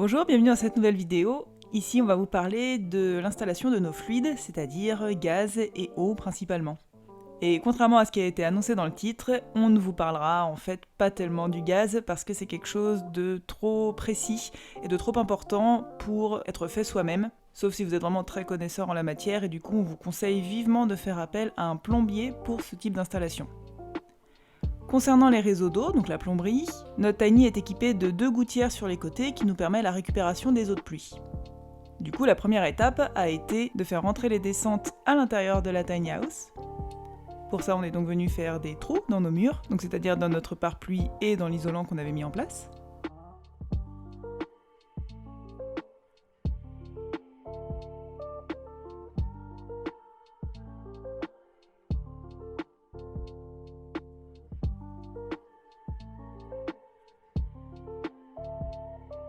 Bonjour, bienvenue dans cette nouvelle vidéo. Ici, on va vous parler de l'installation de nos fluides, c'est-à-dire gaz et eau principalement. Et contrairement à ce qui a été annoncé dans le titre, on ne vous parlera en fait pas tellement du gaz parce que c'est quelque chose de trop précis et de trop important pour être fait soi-même, sauf si vous êtes vraiment très connaisseur en la matière et du coup on vous conseille vivement de faire appel à un plombier pour ce type d'installation. Concernant les réseaux d'eau, donc la plomberie, notre tiny est équipé de 2 gouttières sur les côtés qui nous permet la récupération des eaux de pluie. Du coup, la première étape a été de faire rentrer les descentes à l'intérieur de la tiny house. Pour ça, on est donc venu faire des trous dans nos murs, donc c'est-à-dire dans notre pare-pluie et dans l'isolant qu'on avait mis en place.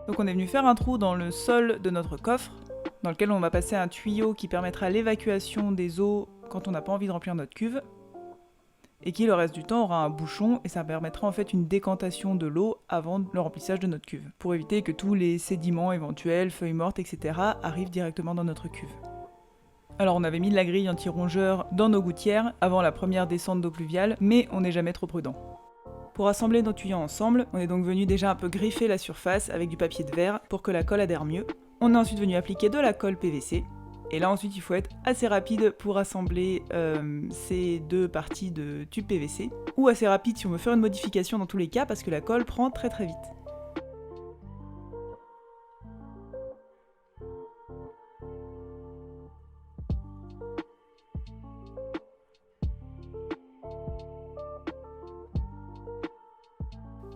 Donc on est venu faire un trou dans le sol de notre coffre, dans lequel on va passer un tuyau qui permettra l'évacuation des eaux quand on n'a pas envie de remplir notre cuve, et qui le reste du temps aura un bouchon, et ça permettra en fait une décantation de l'eau avant le remplissage de notre cuve, pour éviter que tous les sédiments éventuels, feuilles mortes, etc. arrivent directement dans notre cuve. Alors on avait mis de la grille anti-rongeur dans nos gouttières avant la première descente d'eau pluviale, mais on n'est jamais trop prudent. Pour assembler nos tuyaux ensemble, on est donc venu déjà un peu griffer la surface avec du papier de verre pour que la colle adhère mieux. On est ensuite venu appliquer de la colle PVC. Et là ensuite il faut être assez rapide pour assembler ces deux parties de tube PVC. Ou assez rapide si on veut faire une modification dans tous les cas parce que la colle prend très vite.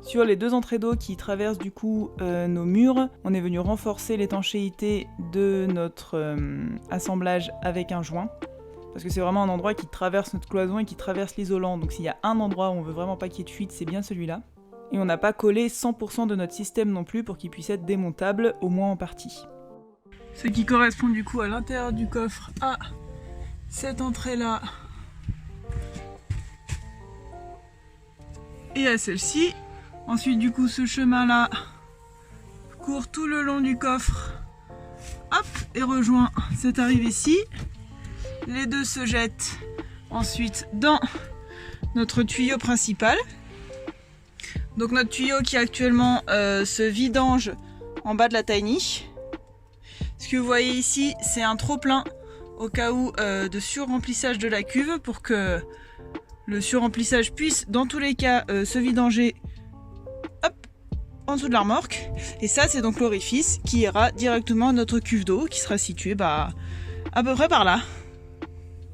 Sur les 2 entrées d'eau qui traversent du coup nos murs, on est venu renforcer l'étanchéité de notre assemblage avec un joint. Parce que c'est vraiment un endroit qui traverse notre cloison et qui traverse l'isolant. Donc s'il y a un endroit où on veut vraiment pas qu'il y ait de fuite, c'est bien celui-là. Et on n'a pas collé 100% de notre système non plus pour qu'il puisse être démontable, au moins en partie. Ce qui correspond du coup à l'intérieur du coffre à cette entrée-là et à celle-ci. Ensuite, du coup, ce chemin-là court tout le long du coffre, hop, et rejoint cette arrivée-ci. Les deux se jettent ensuite dans notre tuyau principal. Donc notre tuyau qui actuellement se vidange en bas de la tiny. Ce que vous voyez ici, c'est un trop-plein au cas où de surremplissage de la cuve pour que le surremplissage puisse, dans tous les cas, se vidanger en dessous de la remorque, et ça c'est donc l'orifice qui ira directement à notre cuve d'eau qui sera située à peu près par là.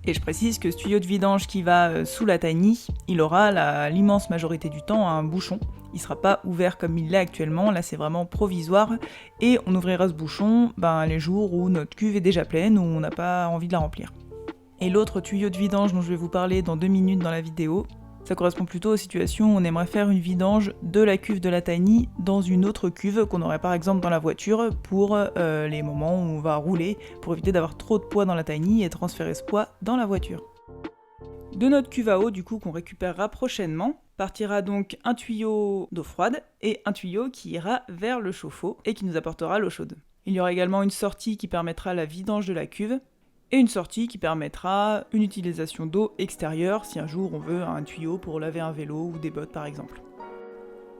Et je précise que ce tuyau de vidange qui va sous la tiny, il aura l'immense majorité du temps un bouchon. Il sera pas ouvert comme il l'est actuellement, là c'est vraiment provisoire, et on ouvrira ce bouchon les jours où notre cuve est déjà pleine ou on n'a pas envie de la remplir. Et l'autre tuyau de vidange dont je vais vous parler dans 2 minutes dans la vidéo, ça correspond plutôt aux situations où on aimerait faire une vidange de la cuve de la tiny dans une autre cuve qu'on aurait par exemple dans la voiture pour les moments où on va rouler, pour éviter d'avoir trop de poids dans la tiny et transférer ce poids dans la voiture. De notre cuve à eau du coup qu'on récupérera prochainement, partira donc un tuyau d'eau froide et un tuyau qui ira vers le chauffe-eau et qui nous apportera l'eau chaude. Il y aura également une sortie qui permettra la vidange de la cuve, et une sortie qui permettra une utilisation d'eau extérieure si un jour on veut un tuyau pour laver un vélo ou des bottes par exemple.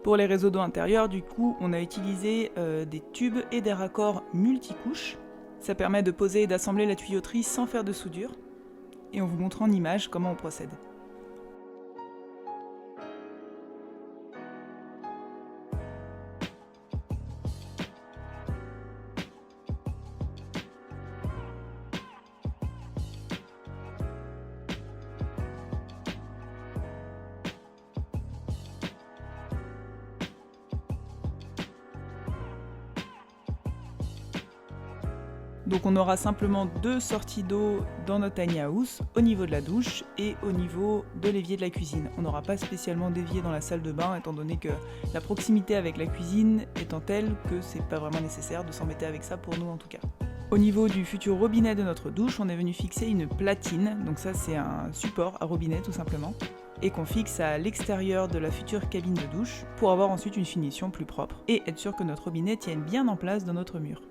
Pour les réseaux d'eau intérieurs, du coup, on a utilisé des tubes et des raccords multicouches. Ça permet de poser et d'assembler la tuyauterie sans faire de soudure. Et on vous montre en image comment on procède. Donc on aura simplement 2 sorties d'eau dans notre tiny house, au niveau de la douche et au niveau de l'évier de la cuisine. On n'aura pas spécialement d'évier dans la salle de bain, étant donné que la proximité avec la cuisine étant telle que c'est pas vraiment nécessaire de s'embêter avec ça pour nous en tout cas. Au niveau du futur robinet de notre douche, on est venu fixer une platine, donc ça c'est un support à robinet tout simplement. et qu'on fixe à l'extérieur de la future cabine de douche pour avoir ensuite une finition plus propre et être sûr que notre robinet tienne bien en place dans notre mur.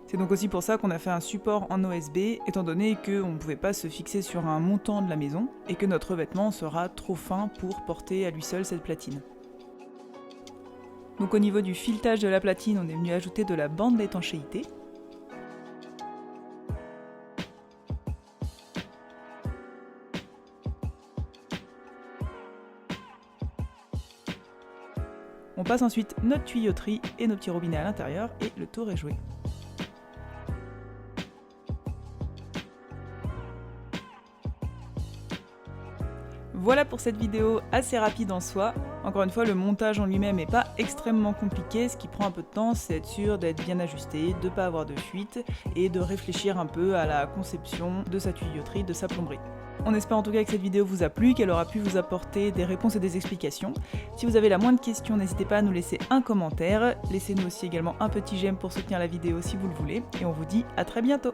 C'est donc aussi pour ça qu'on a fait un support en OSB, étant donné qu'on ne pouvait pas se fixer sur un montant de la maison et que notre revêtement sera trop fin pour porter à lui seul cette platine. Donc au niveau du filetage de la platine, on est venu ajouter de la bande d'étanchéité. On passe ensuite notre tuyauterie et nos petits robinets à l'intérieur et le tour est joué. Voilà pour cette vidéo assez rapide en soi. Encore une fois, le montage en lui-même n'est pas extrêmement compliqué. Ce qui prend un peu de temps, c'est être sûr d'être bien ajusté, de ne pas avoir de fuite et de réfléchir un peu à la conception de sa tuyauterie, de sa plomberie. On espère en tout cas que cette vidéo vous a plu, qu'elle aura pu vous apporter des réponses et des explications. Si vous avez la moindre question, n'hésitez pas à nous laisser un commentaire. Laissez-nous aussi également un petit j'aime pour soutenir la vidéo si vous le voulez. Et on vous dit à très bientôt.